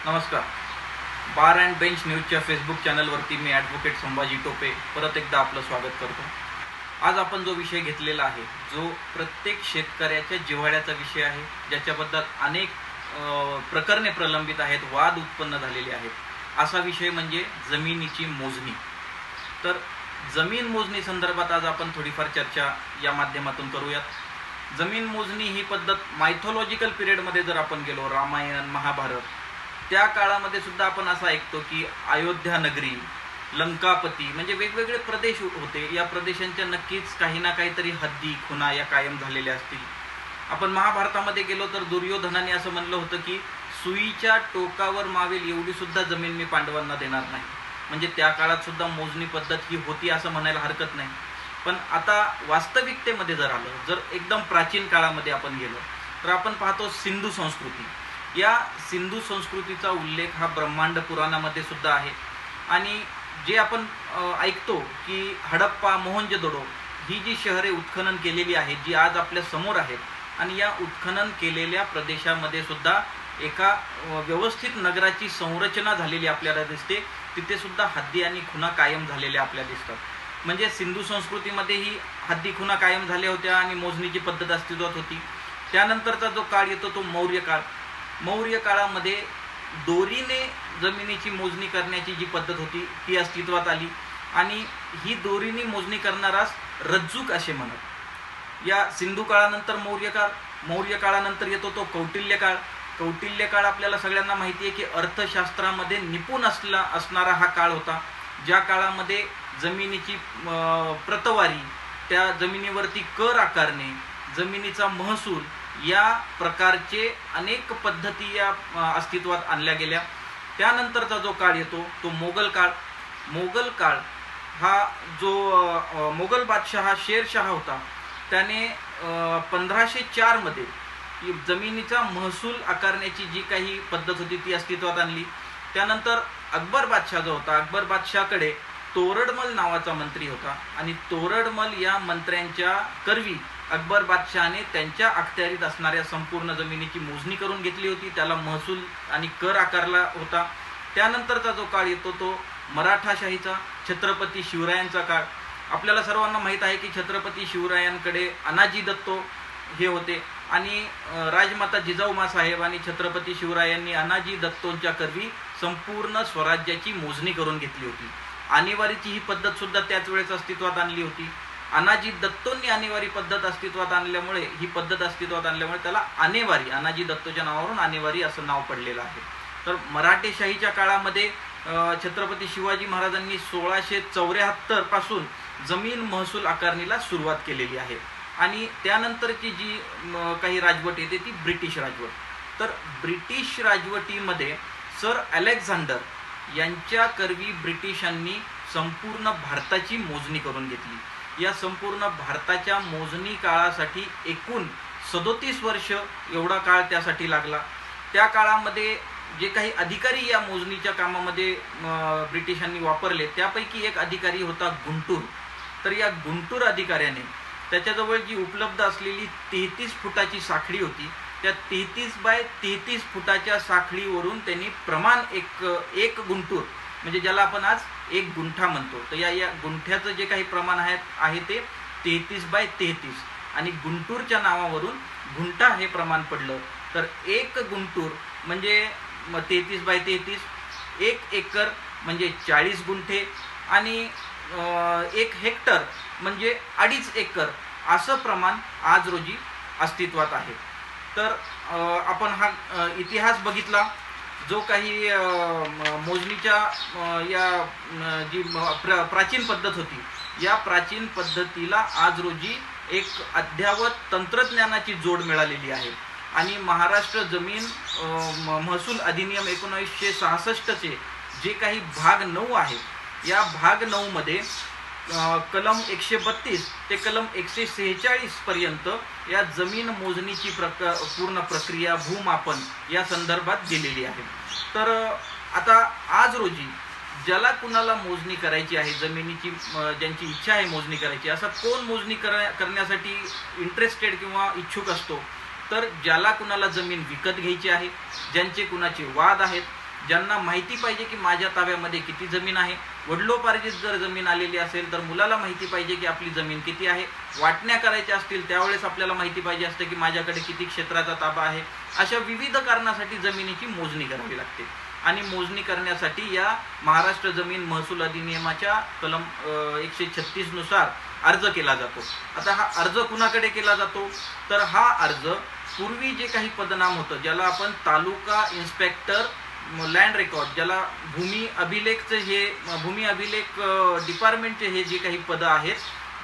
नमस्कार. Bar and bench न्यूजच्या Facebook चॅनलवरती मी ॲडव्होकेट संभाजी टोपे परत एकदा आपलं स्वागत करतो. आज आपण जो विषय घेतलेला आहे, जो प्रत्येक शेतकऱ्याच्या जिव्हाळ्याचा विषय आहे, ज्याच्याबद्दल अनेक प्रकरणे प्रलंबित आहेत, वाद उत्पन्न झालेले आहेत, असा विषय म्हणजे जमिनीची मोजणी. तर जमीन मोजणी संदर्भात आज आपण थोडीफार चर्चा या माध्यमातून करूयात. जमीन मोजणी ही पद्धत मायथॉलॉजिकल पिरियडमध्ये जर आपण गेलो, रामायण, महाभारत, त्या काळामध्ये सुद्धा आपण असं ऐकतो की अयोध्या नगरी, लंकापती म्हणजे वेगवेगळे प्रदेश होते. या प्रदेशांच्या नक्कीच काही ना काहीतरी हद्दी, खुणा या कायम झालेल्या असतील. आपण महाभारतामध्ये गेलो तर दुर्योधनाने असं म्हणलं होतं की सुईच्या टोकावर मावेल एवढी सुद्धा जमीन मी पांडवांना देणार नाही. म्हणजे त्या काळात सुद्धा मोजणी पद्धत ही होती असं म्हणायला हरकत नाही. पण आता वास्तविकतेमध्ये जर आलं, जर एकदम प्राचीन काळामध्ये आपण गेलो तर आपण पाहतो सिंधू संस्कृती. या सिंधू संस्कृतीचा उल्लेख हा ब्रह्मांड पुराणामध्ये सुद्धा आहे. आणि जे आपण ऐकतो की हडप्पा, मोहनजोदडो ही जी शहरे उत्खनन केलेली आहेत, जी आज आपल्या समोर आहेत, आणि या उत्खनन केलेल्या प्रदेशामध्ये सुद्धा एका व्यवस्थित नगराची संरचना झालेली आपल्याला दिसते. तिथे सुद्धा हद्दी आणि खुणा कायम झालेल्या आपल्याला दिसतात. म्हणजे सिंधू संस्कृतीमध्येही हद्दी खुणा कायम झाल्या होत्या आणि मोजणीची पद्धत अस्तित्वात होती. त्यानंतरचा जो काळ येतो तो मौर्य काळ. मौर्य काळामध्ये दोरीने जमिनीची मोजणी करण्याची जी पद्धत होती ती अस्तित्वात आली. आणि ही दोरीने मोजणी करणारास रज्जुक असे म्हणत. या सिंधू काळानंतर मौर्य काळ, मौर्य काळानंतर येतो तो कौटिल्य काळ. कौटिल्य काळ आपल्याला सगळ्यांना माहिती आहे की अर्थशास्त्रामध्ये निपुण असणारा हा काळ होता, ज्या काळामध्ये जमिनीची प्रतवारी, त्या जमिनीवरती कर आकारणे, जमिनीचा महसूल या प्रकारचे अनेक पद्धती या अस्तित्वात आणल्या गेल्या. त्यानंतरचा जो काळ येतो तो मोगल काळ. मोगल काळ हा जो मोगल बादशहा शेरशाह होता, त्याने 1504 मध्ये जमिनीचा महसूल आकारण्याची जी काही पद्धत होती ती अस्तित्वात आणली. त्यानंतर अकबर बादशाह जो होता, अकबर बादशाहकडे तोरडमल नावाचा मंत्री होता आणि तोरडमल या मंत्र्यांच्या करवी अकबर बादशहाने त्यांच्या अखत्यारीत असणाऱ्या संपूर्ण जमिनीची मोजणी करून घेतली होती, त्याला महसूल आणि कर आकारला होता. त्यानंतरचा जो काळ येतो तो मराठाशाहीचा, छत्रपती शिवरायांचा काळ. आपल्याला सर्वांना माहीत आहे की छत्रपती शिवरायांकडे अनाजी दत्तो हे होते आणि राजमाता जिजाऊमा साहेब आणि छत्रपती शिवरायांनी अनाजी दत्तोंच्या करवी संपूर्ण स्वराज्याची मोजणी करून घेतली होती. आणेवारीची ही पद्धत सुद्धा त्याच वेळेस अस्तित्वात आणली होती. अनाजी दत्तोंनी आणेवारी पद्धत अस्तित्वात आणल्यामुळे, ही पद्धत अस्तित्वात आणल्यामुळे त्याला आणेवारी, अनाजी दत्तोच्या नावावरून आणेवारी असं नाव पडलेलं आहे. तर मराठेशाहीच्या काळामध्ये छत्रपती शिवाजी महाराजांनी 1674 पासून जमीन महसूल आकारणीला सुरुवात केलेली आहे. आणि त्यानंतरची जी काही राजवट येते ती ब्रिटिश राजवट. तर ब्रिटिश राजवटीमध्ये सर अलेक्झांडर यांच्या करवी ब्रिटिशांनी संपूर्ण भारताची मोजणी करून घेतली. या संपूर्ण भारताच्या मोजणी काळासाठी एकूण 37 वर्ष एवढा काळ त्यासाठी लागला. त्या काळामध्ये जे काही अधिकारी या मोजणीच्या कामामध्ये ब्रिटिशांनी वापरले, त्यापैकी एक अधिकारी होता गुंटूर. तर या गुंटूर अधिकाऱ्याने त्याच्याजवळ जी उपलब्ध असलेली 33 फुटाची साखळी होती, त्या 33 बाय 33 फुटाच्या साखळीवरून त्यांनी प्रमाण एक गुंटूर, म्हणजे ज्याला आपण आज एक गुंठा म्हणतो, तर या गुंठ्याचं जे काही प्रमाण आहे ते 33 बाय 33 आणि गुंटूरच्या नावावरून गुंठा हे प्रमाण पडलं. तर एक गुंटूर म्हणजे 33 बाय 33, 1 एकर म्हणजे 40 गुंठे आणि 1 हेक्टर म्हणजे 2.5 एकर असं प्रमाण आज रोजी अस्तित्वात आहे. तर आपण हा इतिहास बघितला, जो काही मोजणीच्या या जी प्राचीन पद्धत होती, या प्राचीन पद्धतीला आज रोजी एक अद्ययावत तंत्रज्ञानाची जोड मिळालेली आहे. आणि महाराष्ट्र जमीन महसूल अधिनियम 1966चे जे काही भाग 9 आहे, या भाग 9 मध्ये कलम 132 ते कलम 146 पर्यंत या जमीन मोजणीची पूर्ण प्रक्रिया, भूमापन या संदर्भात दिलेली आहे. तर आता आज रोजी ज्याला कुणाला मोजणी करायची आहे, जमिनीची ज्यांची इच्छा आहे मोजणी करायची, असा कोण मोजणी करण्यासाठी इंटरेस्टेड किंवा इच्छुक असतो, तर ज्याला कुणाला जमीन विकत घ्यायची आहे, ज्यांचे कुणाचे वाद आहेत, ज्यांना माहिती पाहिजे की माझ्या ताब्यामध्ये किती जमीन आहे, वडिलोपार्जित जर जमीन आलेली असेल तर मुलाला माहिती पाहिजे की आपली जमीन किती आहे, वाटण्या करायच्या असतील त्यावेळेस आपल्याला माहिती पाहिजे असतं की माझ्याकडे किती क्षेत्राचा ताबा आहे. अशा विविध कारणासाठी जमिनीची मोजणी करावी लागते आणि मोजणी करण्यासाठी या महाराष्ट्र जमीन महसूल अधिनियमाच्या कलम 136 नुसार अर्ज केला जातो. आता हा अर्ज कुणाकडे केला जातो, तर हा अर्ज पूर्वी जे काही पदनाम होतं ज्याला आपण तालुका इन्स्पेक्टर लँड रेकॉर्ड, ज्याला भूमी अभिलेखचे हे भूमी अभिलेख डिपार्टमेंटचे हे जे काही पदं आहेत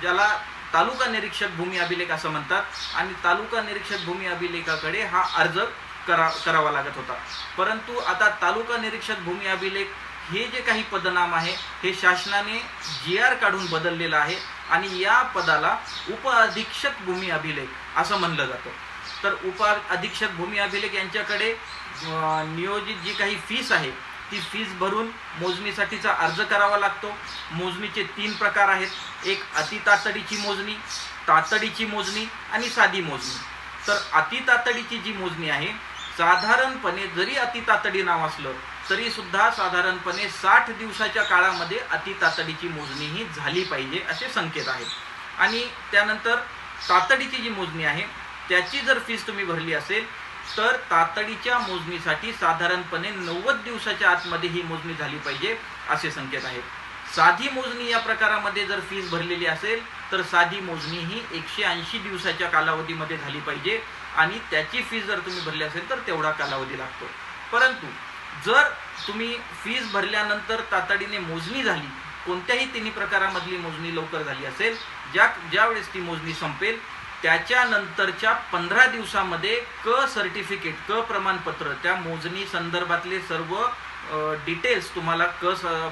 ज्याला तालुका निरीक्षक भूमी अभिलेख असं म्हणतात, आणि तालुका निरीक्षक भूमी अभिलेखाकडे हा अर्ज करावा लागत होता. परंतु आता तालुका निरीक्षक भूमी अभिलेख हे जे काही पदनाम आहे हे शासनाने GR काढून बदललेलं आहे आणि या पदाला उप अधीक्षक भूमी अभिलेख असं म्हणलं जातं. तर उप अधीक्षक भूमी अभिलेख यांच्याकडे नियोजित जी काही फीस आहे ती फीस भरून मोजणीसाठीचा अर्ज करावा लागतो. मोजणीचे 3 प्रकार आहेत, एक अति तातडीची मोजणी, तातडीची मोजणी आणि साधी मोजणी. तर अति तातडीची जी मोजणी आहे साधारणपणे जरी अति तातडी नाव असलं तरी सुद्धा साधारणपणे 60 दिवसाच्या काळामध्ये अति तातडीची मोजणी ही झाली पाहिजे असे संकेत आहेत. आणि त्यानंतर तातडीची जी मोजणी आहे त्याची जर फीस तुम्ही भरली असेल तर तातडीच्या मोजणीसाठी साधारणपणे 90 दिवसाच्या आतमध्ये ही मोजणी झाली पाहिजे असे संकेत आहेत. साधी मोजणी या प्रकारामध्ये जर फीस भरलेली असेल तर साधी मोजणी ही 180 दिवसाच्या कालावधीमध्ये झाली पाहिजे आणि त्याची फीस जर तुम्ही भरली असेल तर तेवढा कालावधी लागतो. परंतु जर तुम्ही फीस भरल्यानंतर तातडीने मोजणी झाली, कोणत्याही तिन्ही प्रकारामधली मोजणी लवकर झाली असेल, ज्यावेळेस ती मोजणी संपेल त्याच्यानंतरच्या 15 दिवसामध्ये सर्टिफिकेट प्रमाणपत्र, त्या मोजणी संदर्भातले सर्व डिटेल्स तुम्हाला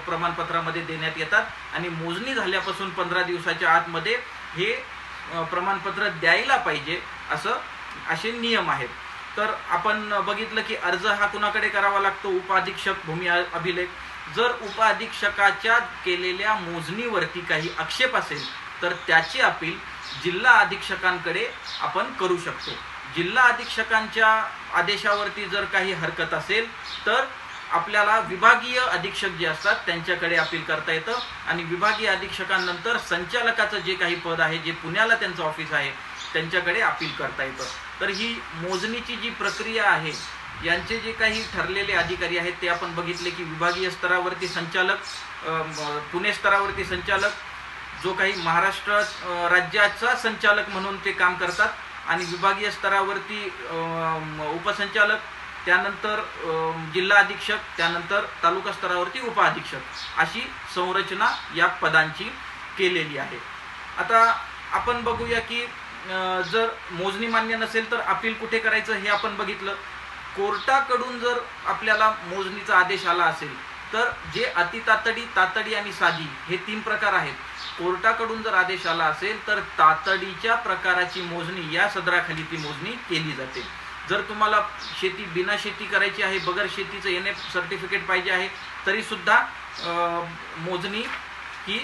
प्रमाणपत्रामध्ये देण्यात येतात आणि मोजणी झाल्यापासून 15 दिवसाच्या आतमध्ये हे प्रमाणपत्र द्यायला पाहिजे असे नियम आहेत. तर आपण बघितलं की अर्ज हा कुणाकडे करावा लागतो, उप अधीक्षक भूमी अभिलेख. जर उप अधीक्षकाच्या केलेल्या मोजणीवरती काही आक्षेप असेल तर त्याची अपील जिल्हा अधीक्षकांकडे आपण करू शकतो. जिल्हा अधीक्षकांच्या आदेशावरती जर काही हरकत असेल तर आपल्याला विभागीय अधीक्षक जे असतात त्यांच्याकडे अपील करता येतं आणि विभागीय अधीक्षकांनंतर संचालकाचं जे काही पद आहे, जे पुण्याला त्यांचं ऑफिस आहे, त्यांच्याकडे अपील करता येतं. तर ही मोजणीची जी प्रक्रिया आहे यांचे जे काही ठरलेले अधिकारी आहेत ते आपण बघितले की विभागीय स्तरावरती संचालक, पुणे स्तरावरती संचालक, जो काही महाराष्ट्र राज्याचा संचालक म्हणून ते काम करतात, आणि विभागीय स्तरावरती उपसंचालक, त्यानंतर जिल्हा अधीक्षक, त्यानंतर तालुका स्तरावरती उप अधीक्षक अशी संरचना या पदांची केलेली आहे. आता आपण बघूया की जर मोजणी मान्य नसेल तर अपील कुठे करायचं हे आपण बघितलं. कोर्टाकडून जर आपल्याला मोजणीचा आदेश आला असेल तर जे अति तातडी, तातडी आणि साधी हे 3 प्रकार आहेत. कोर्टाकडून जर आदेश आला असेल तर तातडीच्या प्रकाराची मोजणी या सदराखाली ती मोजणी केली जाते. जर तुम्हाला शेती बिना शेती करायची आहे, बगर शेतीचं NF सर्टिफिकेट पाहिजे आहे तरी सुद्धा मोजणी ही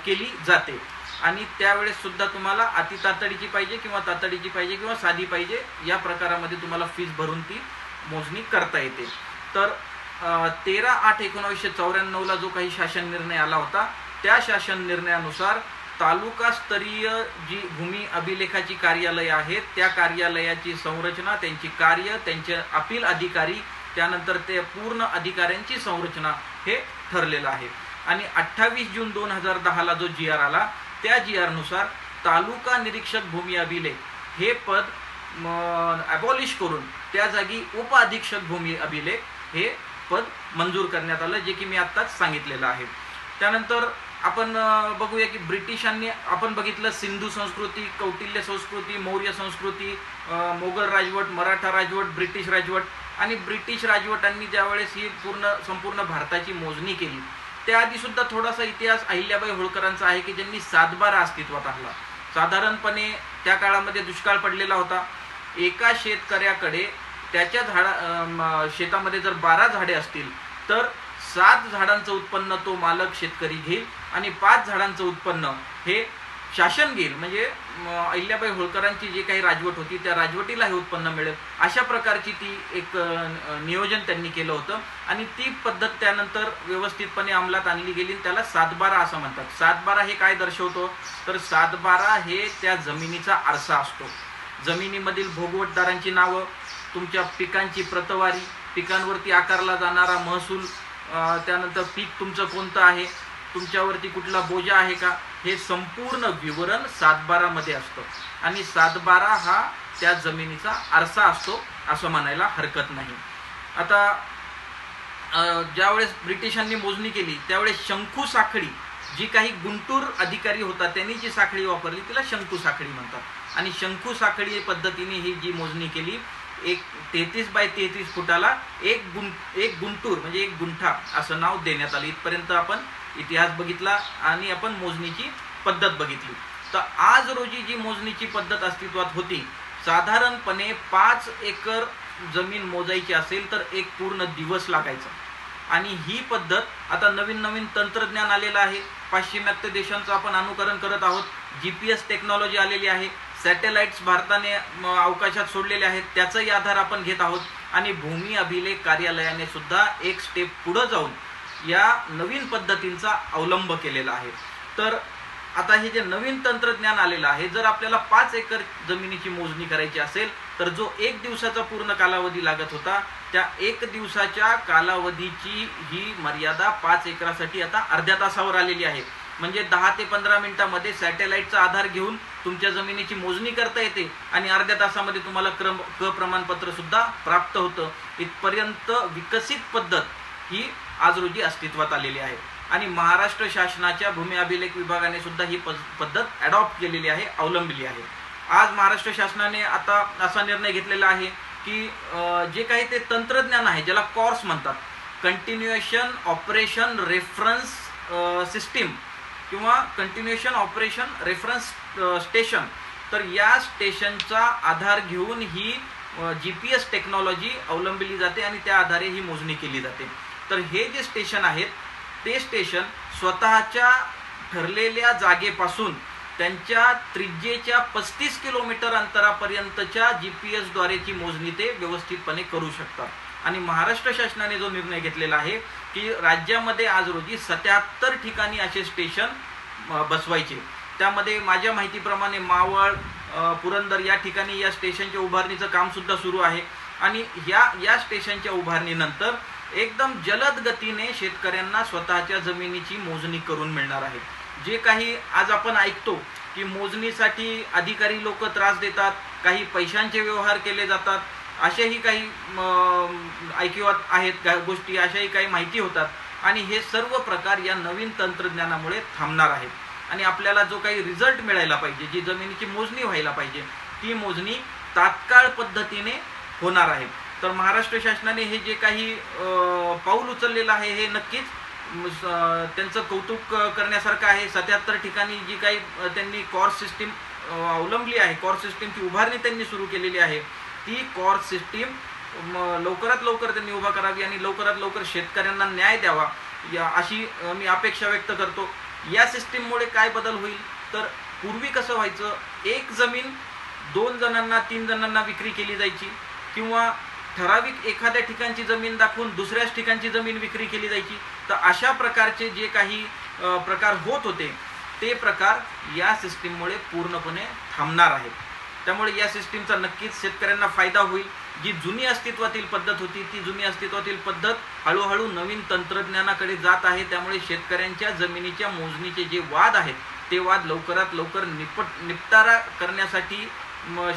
केली जाते आणि त्यावेळेस सुद्धा तुम्हाला अति तातडीची पाहिजे किंवा तातडीची पाहिजे किंवा साधी पाहिजे या प्रकारामध्ये तुम्हाला फीस भरून ती मोजणी करता येते. तर 13/8/1994 जो काही शासन निर्णय आला होता त्या शासन निर्णयानुसार तालुकास्तरीय जी भूमी अभिलेखाची कार्यालय आहेत त्या कार्यालयाची संरचना, त्यांची कार्य, त्यांचे अपील अधिकारी, त्यानंतर ते पूर्ण अधिकाऱ्यांची संरचना हे ठरलेलं आहे. आणि 28 जून 2010 जो GR आला त्या GR नुसार तालुका निरीक्षक भूमी अभिलेख हे पद अबॉलिश करून त्या जागी उप अधीक्षक भूमी अभिलेख हे पद मंजूर करण्यात आलं, जे की मी आत्ताच सांगितलेलं आहे. त्यानंतर आपण बघूया की ब्रिटिशांनी आपण बघितलं सिंधू संस्कृती, कौटिल्य संस्कृती, मौर्य संस्कृती, मोगल राजवट, मराठा राजवट, ब्रिटिश राजवट, आणि ब्रिटिश राजवटांनी ज्यावेळेस ही संपूर्ण भारताची मोजणी केली त्याआधी सुद्धा थोडासा इतिहास अहिल्याबाई होळकरांचा आहे की ज्यांनी 7/12 अस्तित्वात आणला. साधारणपणे त्या काळामध्ये दुष्काळ पडलेला होता. एका शेतकऱ्याकडे त्याच्या शेतामध्ये जर 12 झाडे असतील तर 7 झाडांचं उत्पन्न तो मालक शेतकरी घेईल आणि 5 झाडांचं उत्पन्न हे शासन घेईल, म्हणजे अहिल्याबाई होळकरांची जी काही राजवट होती त्या राजवटीला हे उत्पन्न मिळेल अशा प्रकारची ती एक नियोजन त्यांनी केलं होतं. आणि ती पद्धत त्यानंतर व्यवस्थितपणे अंमलात आणली गेली. त्याला 7/12 असं म्हणतात. 7/12 हे काय दर्शवतो, तर 7/12 हे त्या जमिनीचा आरसा असतो. जमिनीमधील भोगवटदारांची नावं, तुमच्या पिकांची प्रतवारी, पिकांवरती आकारला जाणारा महसूल, त्यानंतर पीक तुमचं कोणतं आहे, तुमच्यावरती कुठला बोजा आहे का, हे संपूर्ण विवरण 7/12 मध्ये असतं. आणि 7/12 हा त्या जमिनीचा आरसा असतो असं म्हणायला हरकत नाही. आता ज्यावेळेस ब्रिटिशांनी मोजणी केली त्यावेळेस शंकू साखळी, जी काही गुंटूर अधिकारी होता त्यांनी जी साखळी वापरली तिला शंकू साखळी म्हणतात. आणि शंकू साखळी पद्धतीने ही जी मोजणी केली, 33 बाय 33 फुटाला एक गुंटूर म्हणजे एक गुंठा असं नाव देण्यात आलं. इथपर्यंत आपण इतिहास बघितला आणि आपण मोजणीची पद्धत बघितली. तर आज रोजी जी मोजणीची पद्धत अस्तित्वात होती, साधारणपणे 5 एकर जमीन मोजायची असेल तर एक पूर्ण दिवस लागायचा. आणि ही पद्धत आता नवीन तंत्रज्ञान आलेलं आहे. पाश्चिमात्य देशांचं आपण अनुकरण करत आहोत. GPS टेक्नॉलॉजी आलेली आहे. सॅटेलाइट्स भारताने अवकाशात सोडलेले आहेत, त्याचाही आधार आपण घेत आहोत. आणि भूमी अभिलेख कार्यालयाने सुद्धा एक स्टेप पुढे जाऊन या नवीन पद्धतींचा अवलंब केलेला आहे. तर आता हे जे नवीन तंत्रज्ञान आलेलं आहे, जर आपल्याला 5 एकर जमिनीची मोजणी करायची असेल तर जो 1 दिवसाचा पूर्ण कालावधी लागत होता, त्या 1 दिवसाच्या कालावधीची ही मर्यादा 5 एकरासाठी आता अर्ध्या तासावर आलेली आहे. म्हणजे 10 ते 15 मिनिटांमध्ये सॅटेलाइटचा आधार घेऊन तुमच्या जमिनीची मोजणी करता येते आणि अर्ध्या तासामध्ये तुम्हाला क प्रमाणपत्र सुद्धा प्राप्त होतं. इथपर्यंत विकसित पद्धत ही आज रोजी अस्तित्वात आलेली आहे. आणि महाराष्ट्र शासनाच्या भूमी अभिलेख विभागाने सुद्धा ही पद्धत अडॉप्ट केलेली आहे, अवलंबली आहे. आज महाराष्ट्र शासनाने आता असा निर्णय घेतलेला आहे की जे काही ते तंत्रज्ञान आहे, ज्याला कॉर्स म्हणतात, कंटिन्युएशन ऑपरेशन रेफरन्स सिस्टीम किंवा कंटिन्युएशन ऑपरेशन रेफरन्स स्टेशन, तर या स्टेशनचा आधार घेऊन ही GPS टेक्नॉलॉजी अवलंबली जाते आणि त्या आधारे ही मोजणी केली जाते. तर हे जे स्टेशन आहेत ते स्टेशन स्वतःच्या ठरलेल्या जागेपासून त्यांच्या त्रिज्येच्या 35 किलोमीटर अंतरापर्यंतच्या GPS द्वारेची मोजणी ते व्यवस्थितपणे करू शकतात. आणि महाराष्ट्र शासनाने जो निर्णय घेतलेला आहे की राज्यामध्ये आज रोजी 77 ठिकाणी असे स्टेशन बसवायचे. त्यामध्ये माझ्या माहितीप्रमाणे मावळ, पुरंदर या ठिकाणी या स्टेशनच्या उभारणीचं काम सुद्धा सुरू आहे. आणि या स्टेशनच्या उभारणीनंतर एकदम जलद गतीने शेतकऱ्यांना स्वतःच्या जमिनीची मोजणी करून मिळणार आहे. जे काही आज आपण ऐकतो की मोजणीसाठी अधिकारी लोक त्रास देतात, काही पैशांचे व्यवहार केले जातात, अशाही काही ऐकिवात आहेत गोष्टी, अशाही काही माहिती होतात. आणि हे सर्व प्रकार या नवीन तंत्रज्ञानामुळे थांबणार आहेत. आणि आपल्याला जो काही रिझल्ट मिळायला पाहिजे, जी जमिनीची मोजणी व्हायला पाहिजे, ती मोजणी तात्काळ पद्धतीने होणार आहे. तर महाराष्ट्र शासनाने हे जे काही पाऊल उचललेलं आहे हे नक्कीच त्यांचं कौतुक करण्यासारखं आहे. 77 ठिकाणी जी काही त्यांनी कॉर्स सिस्टीम अवलंबली आहे, कॉर्स सिस्टीमची उभारणी त्यांनी सुरू केलेली आहे, ती कॉर्स सिस्टीम लवकरात लवकर त्यांनी उभा करावी आणि लवकरात लवकर शेतकऱ्यांना न्याय द्यावा अशी मी अपेक्षा व्यक्त करतो. या सिस्टीममुळे काय बदल होईल, तर पूर्वी कसं व्हायचं, एक जमीन 2 जणांना 3 जणांना विक्री केली जायची किंवा ठराविक एखाद्या ठिकाणची जमीन दाखवून दुसऱ्याच ठिकाणची जमीन विक्री केली जायची. तर अशा प्रकारचे जे काही प्रकार होत होते ते प्रकार या सिस्टीममुळे पूर्णपणे थांबणार आहेत. त्यामुळे या सिस्टीमचा नक्कीच शेतकऱ्यांना फायदा होईल. जी जुनी अस्तित्वातील पद्धत होती ती जुनी अस्तित्वातील पद्धत हळूहळू नवीन तंत्रज्ञानाकडे जात आहे. त्यामुळे शेतकऱ्यांच्या जमिनीच्या मोजणीचे जे वाद आहेत ते वाद लवकरात लवकर निपटारा करण्यासाठी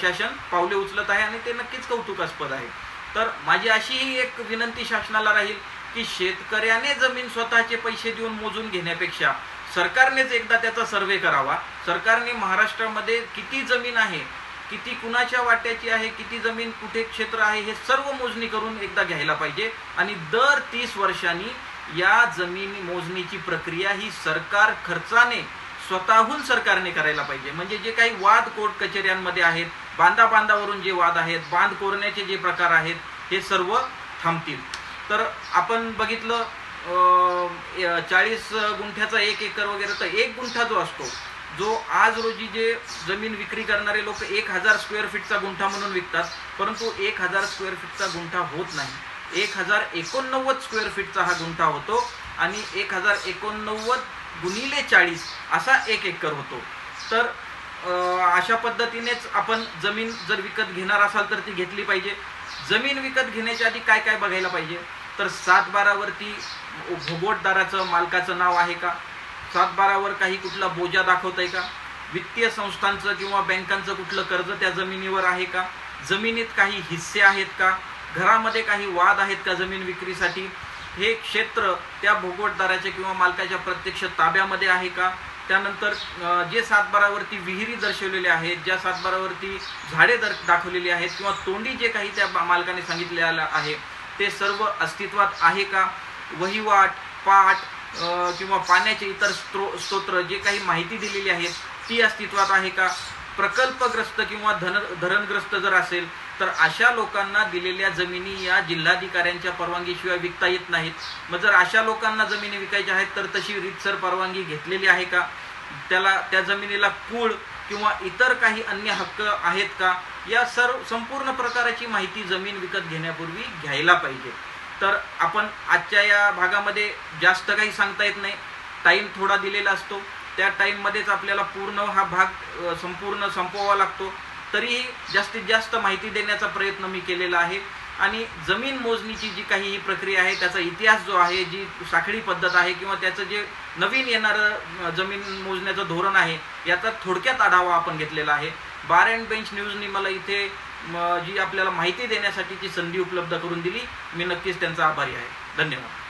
शासन पावले उचलत आहे आणि ते नक्कीच कौतुकास्पद आहे. तर माझी अशीही एक विनंती शासनाला राहील की शेतकऱ्याने जमीन स्वतःचे पैसे देऊन मोजून घेण्यापेक्षा सरकारनेच एकदा त्याचा सर्वे करावा. सरकारने महाराष्ट्रामध्ये किती जमीन आहे, किती कुणाच्या वाट्याची आहे, किती जमीन कुठे क्षेत्र आहे, हे सर्व मोजणी करून एकदा घ्यायला पाहिजे. आणि दर 30 वर्षांनी या जमीन मोजणीची प्रक्रिया ही सरकार खर्चाने स्वतःहून सरकारने करायला पाहिजे. म्हणजे जे काही वाद कोर्ट कचेऱ्यांमध्ये आहेत, बांधावरून जे वाद आहेत, बांध कोरण्याचे जे प्रकार आहेत, हे सर्व थांबतील. तर आपण बघितलं 40 गुंठ्याचा 1 एकर वगैरे, तर 1 गुंठा जो असतो जो आज रोजी जे जमीन विक्री करणारे लोक 1000 स्क्वेअर फीटचा गुंठा म्हणून विकतात, परंतु 1000 स्क्वेअर फीटचा गुंठा होत नाही, 1089 स्क्वेअर फीटचा हा गुंठा होतो आणि 1089 गुणिले 40 असा 1 एकर होतो. तर अशा पद्धतीनेच आपण जमीन जर विकत घेणार असाल तर ती घेतली पाहिजे. जमीन विकत घेण्याच्या आधी काय काय बघायला पाहिजे, तर 7/12वरती भोगवटदाराचं मालकाचं नाव आहे का, 7/12वर काही कुठला बोजा दाखवत आहे का, वित्तीय संस्थांचं किंवा बँकांचं कुठलं कर्ज त्या जमिनीवर आहे का, जमिनीत काही हिस्से आहेत का, घरामध्ये काही वाद आहेत का जमीन विक्रीसाठी, हे क्षेत्र त्या भोगवटदाराच्या किंवा मालकाच्या प्रत्यक्ष ताब्यामध्ये आहे का, त्यानंतर जे 7/12वरती विहिरी दर्शवलेल्या आहेत, ज्या 7/12वरती झाडे दाखवलेली आहेत किंवा तोंडी जे काही त्या मालकाने सांगितलेलं आहे ते सर्व अस्तित्वात आहे का, वहिवाट, पाट किंवा पाण्याचे इतर स्तोत्र जे काही माहिती दिलेली आहे ती अस्तित्वात आहे का, प्रकल्पग्रस्त किंवा धरणग्रस्त जर असेल तर अशा लोकांना दिलेल्या जमिनी या जिल्हाधिकाऱ्यांच्या परवानगीशिवाय विकता येत नाहीत. मग जर अशा लोकांना जमिनी विकायच्या आहेत तर तशी रीतसर परवानगी घेतलेली आहे का, त्या जमिनीला कूळ किंवा इतर काही अन्य हक्क आहेत का, या संपूर्ण प्रकाराची माहिती जमीन विकत घेण्यापूर्वी घ्यायला पाहिजे. तर आपण आजच्या या भागामध्ये जास्त काही सांगता येत नाही, टाईम थोडा दिलेला असतो, त्या टाईममध्येच आपल्याला पूर्ण हा भाग संपूर्ण संपवावा लागतो. तरीही जास्तीत जास्त माहिती देण्याचा प्रयत्न मी केलेला आहे. आणि जमीन मोजणीची जी काही ही प्रक्रिया आहे त्याचा इतिहास जो आहे, जी साखळी पद्धत आहे किंवा त्याचं जे नवीन येणारं जमीन मोजण्याचं धोरण आहे याचा थोडक्यात आढावा आपण घेतलेला आहे. बार अँड बेंच न्यूजनी मला इथे जी आपल्याला माहिती देण्यासाठीची संधी उपलब्ध करून दिली, मी नक्कीच त्यांचा आभारी आहे. धन्यवाद.